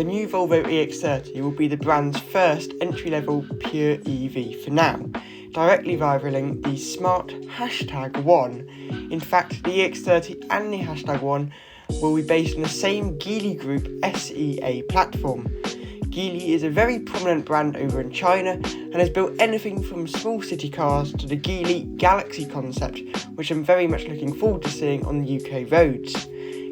the new Volvo EX-30 will be the brand's first entry-level pure EV for now, directly rivaling the smart #1. In fact, the EX-30 and the #1 will be based on the same Geely Group SEA platform. Geely is a very prominent brand over in China and has built anything from small city cars to the Geely Galaxy concept, which I'm very much looking forward to seeing on the UK roads.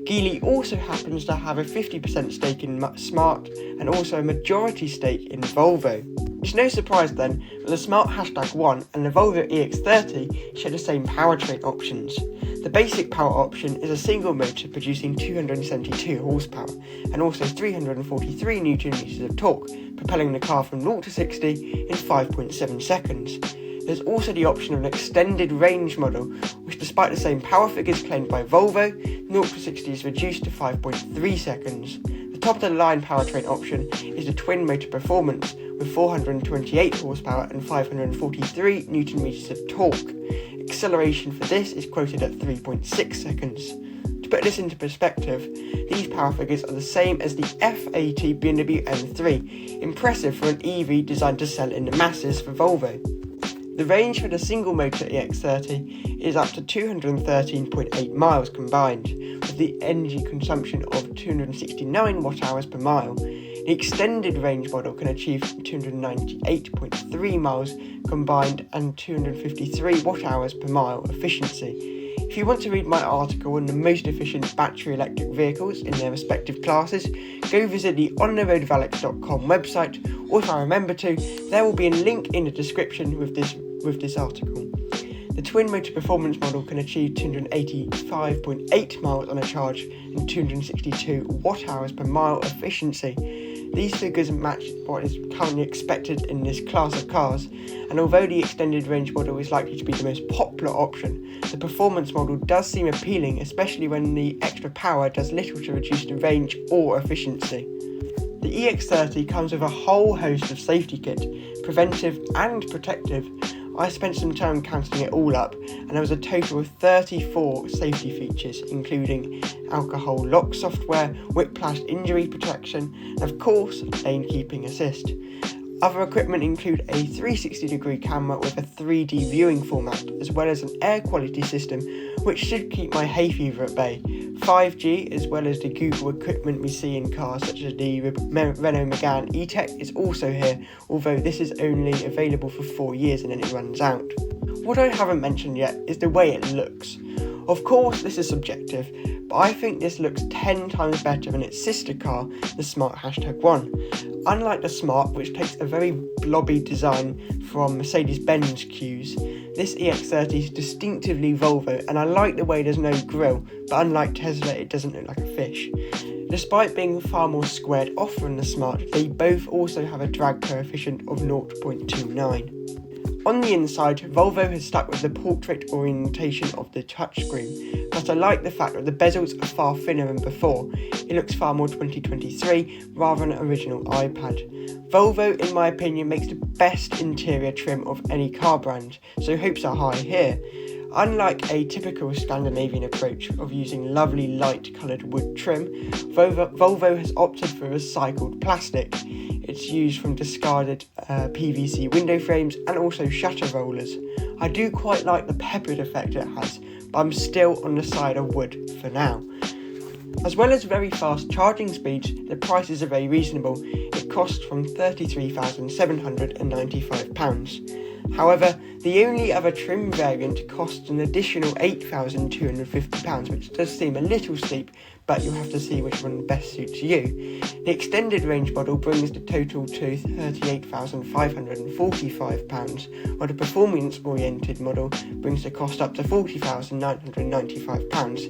Geely also happens to have a 50% stake in Smart and also a majority stake in Volvo. It's no surprise then that the Smart #1 and the Volvo EX-30 share the same powertrain options. The basic power option is a single motor producing 272 horsepower and also 343 Nm of torque, propelling the car from 0 to 60 in 5.7 seconds. There's also the option of an extended range model, which despite the same power figures claimed by Volvo, 0 to 60 is reduced to 5.3 seconds. The top of the line powertrain option is the twin motor performance with 428 horsepower and 543 Nm of torque. Acceleration for this is quoted at 3.6 seconds. To put this into perspective, these power figures are the same as the F80 BMW M3, impressive for an EV designed to sell in the masses for Volvo. The range for the single motor EX30 is up to 213.8 miles combined, with the energy consumption of 269 watt-hours per mile. The extended range model can achieve 298.3 miles combined and 253 watt-hours per mile efficiency. If you want to read my article on the most efficient battery electric vehicles in their respective classes, go visit the ontheroadvalix.com website, or if I remember to, there will be a link in the description with this article. The twin motor performance model can achieve 285.8 miles on a charge and 262 watt-hours per mile efficiency. These figures match what is currently expected in this class of cars, and although the extended range model is likely to be the most popular option, the performance model does seem appealing, especially when the extra power does little to reduce the range or efficiency. The EX30 comes with a whole host of safety kit, preventive and protective. I spent some time counting it all up, and there was a total of 34 safety features, including alcohol lock software, whiplash injury protection, and of course, lane keeping assist. Other equipment include a 360-degree camera with a 3D viewing format, as well as an air quality system, which should keep my hay fever at bay. 5G, as well as the Google equipment we see in cars such as the Renault Megane E-Tech, is also here, although this is only available for 4 years and then it runs out. What I haven't mentioned yet is the way it looks. Of course, this is subjective, but I think this looks 10 times better than its sister car, the Smart #1. Unlike the Smart, which takes a very blobby design from Mercedes-Benz cues, this EX30 is distinctively Volvo, and I like the way there's no grille, but unlike Tesla, it doesn't look like a fish. Despite being far more squared off than the Smart, they both also have a drag coefficient of 0.29. On the inside, Volvo has stuck with the portrait orientation of the touchscreen, but I like the fact that the bezels are far thinner than before. It looks far more 2023 rather than an original iPad. Volvo, in my opinion, makes the best interior trim of any car brand, so hopes are high here. Unlike a typical Scandinavian approach of using lovely light coloured wood trim, Volvo has opted for recycled plastic. It's used from discarded PVC window frames and also shutter rollers. I do quite like the peppered effect it has, but I'm still on the side of wood for now. As well as very fast charging speeds, the prices are very reasonable. It costs from £33,795. However, the only other trim variant costs an additional £8,250, which does seem a little steep, but you'll have to see which one best suits you. The extended range model brings the total to £38,545, while the performance-oriented model brings the cost up to £40,995.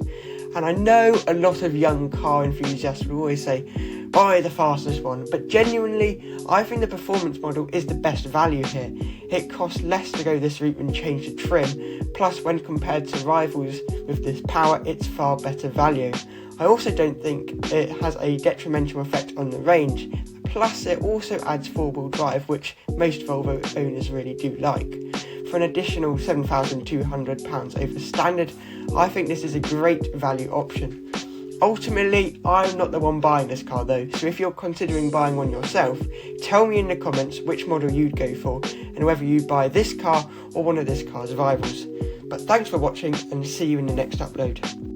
And I know a lot of young car enthusiasts will always say, buy the fastest one, but genuinely, I think the performance model is the best value here. It costs less to go this route than change the trim, plus when compared to rivals with this power, it's far better value. I also don't think it has a detrimental effect on the range, plus it also adds four-wheel drive, which most Volvo owners really do like. For an additional £7,200 over standard, I think this is a great value option. Ultimately, I'm not the one buying this car though, so if you're considering buying one yourself, tell me in the comments which model you'd go for and whether you buy this car or one of this car's rivals. But thanks for watching and see you in the next upload.